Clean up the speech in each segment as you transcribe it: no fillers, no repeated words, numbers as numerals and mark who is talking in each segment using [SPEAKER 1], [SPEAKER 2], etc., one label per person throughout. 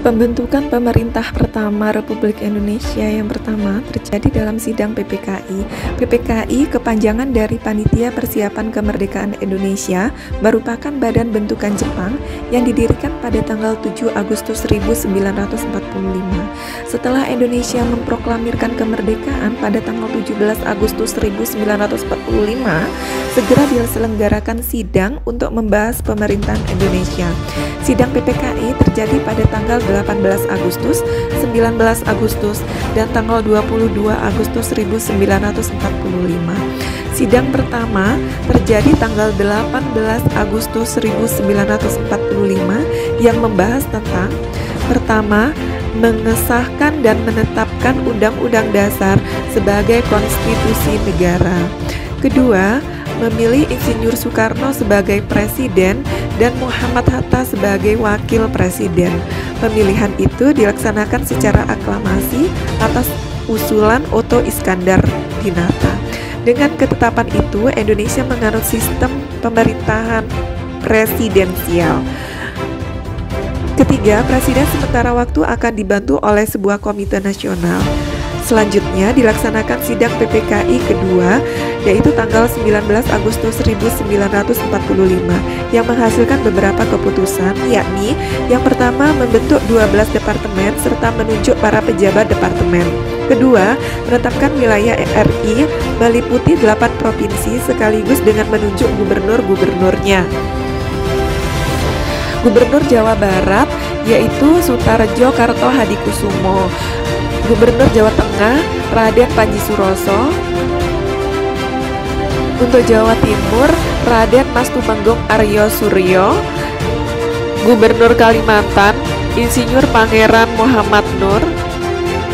[SPEAKER 1] Pembentukan pemerintah pertama Republik Indonesia yang pertama terjadi dalam sidang PPKI. PPKI kepanjangan dari Panitia Persiapan Kemerdekaan Indonesia, merupakan badan bentukan Jepang yang didirikan pada tanggal 7 Agustus 1945. Setelah Indonesia memproklamirkan kemerdekaan pada tanggal 17 Agustus 1945, segera diselenggarakan sidang untuk membahas pemerintahan Indonesia. Sidang PPKI terjadi pada tanggal 18 Agustus, 19 Agustus, dan tanggal 22 Agustus 1945. Sidang pertama terjadi tanggal 18 Agustus 1945 yang membahas tentang: pertama, mengesahkan dan menetapkan Undang-Undang Dasar sebagai konstitusi negara. Kedua, memilih Insinyur Soekarno sebagai presiden dan Muhammad Hatta sebagai wakil presiden. Pemilihan itu dilaksanakan secara aklamasi atas usulan Otto Iskandar Dinata. Dengan ketetapan itu, Indonesia menganut sistem pemerintahan presidensial. Ketiga, presiden sementara waktu akan dibantu oleh sebuah komite nasional. Selanjutnya dilaksanakan sidang PPKI kedua, yaitu tanggal 19 Agustus 1945, yang menghasilkan beberapa keputusan, yakni yang pertama, membentuk 12 departemen serta menunjuk para pejabat departemen. Kedua, menetapkan wilayah RI meliputi 8 provinsi sekaligus dengan menunjuk gubernur-gubernurnya. Gubernur Jawa Barat yaitu Sutarjo Karto Hadikusumo. Gubernur Jawa Tengah Raden Panji Suroso. Untuk Jawa Timur Raden Mas Tumenggung Aryo Suryo. Gubernur Kalimantan Insinyur Pangeran Muhammad Nur.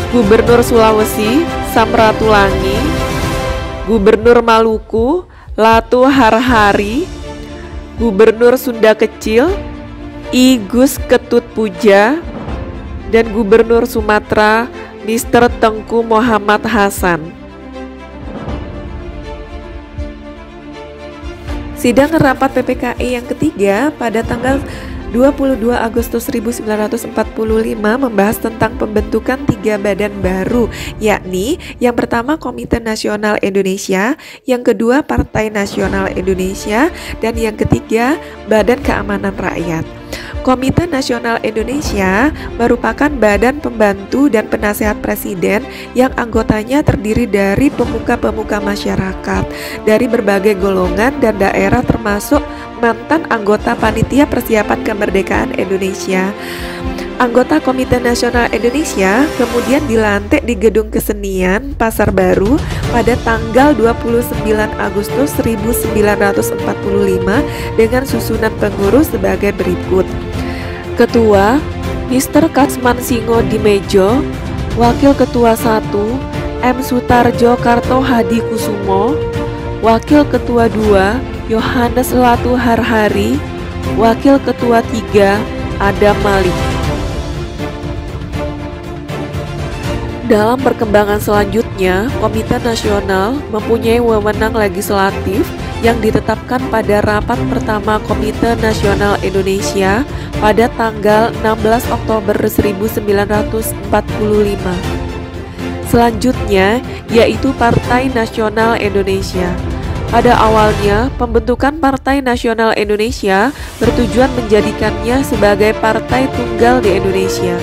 [SPEAKER 1] Gubernur Sulawesi Samratulangi. Gubernur Maluku Latu Harhari. Gubernur Sunda Kecil I Gus Ketut Puja. Dan Gubernur Sumatera Mr. Tengku Muhammad Hasan. Sidang rapat PPKI yang ketiga pada tanggal 22 Agustus 1945 membahas tentang pembentukan 3 badan baru, yakni yang pertama Komite Nasional Indonesia, yang kedua Partai Nasional Indonesia, dan yang ketiga Badan Keamanan Rakyat. Komite Nasional Indonesia merupakan badan pembantu dan penasehat presiden yang anggotanya terdiri dari pemuka-pemuka masyarakat dari berbagai golongan dan daerah, termasuk mantan anggota Panitia Persiapan Kemerdekaan Indonesia. Anggota Komite Nasional Indonesia kemudian dilantik di Gedung Kesenian Pasar Baru pada tanggal 29 Agustus 1945 dengan susunan pengurus sebagai berikut. Ketua Mr. Katsman Singo Dimejo. Wakil Ketua 1 M. Sutarjo Karto Hadikusumo. Wakil Ketua 2 Yohanes Latu Harhari. Wakil Ketua 3 Adam Malik. Dalam perkembangan selanjutnya, Komite Nasional mempunyai wewenang legislatif yang ditetapkan pada rapat pertama Komite Nasional Indonesia pada tanggal 16 Oktober 1945. Selanjutnya, yaitu Partai Nasional Indonesia. Pada awalnya, pembentukan Partai Nasional Indonesia bertujuan menjadikannya sebagai partai tunggal di Indonesia.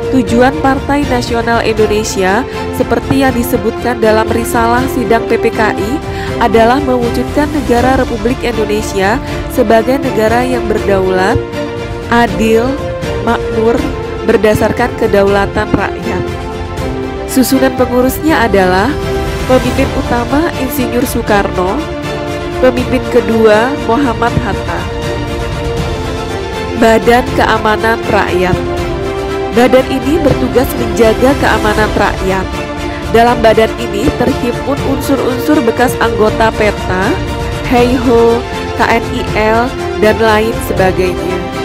[SPEAKER 1] Tujuan Partai Nasional Indonesia seperti yang disebutkan dalam risalah sidang PPKI adalah mewujudkan negara Republik Indonesia sebagai negara yang berdaulat, adil, makmur, berdasarkan kedaulatan rakyat. Susunan pengurusnya adalah pemimpin utama Insinyur Soekarno, pemimpin kedua Muhammad Hatta. Badan Keamanan Rakyat. Badan ini bertugas menjaga keamanan rakyat. Dalam badan ini terhimpun unsur-unsur bekas anggota PETA, HEIHO, KNIL, dan lain sebagainya.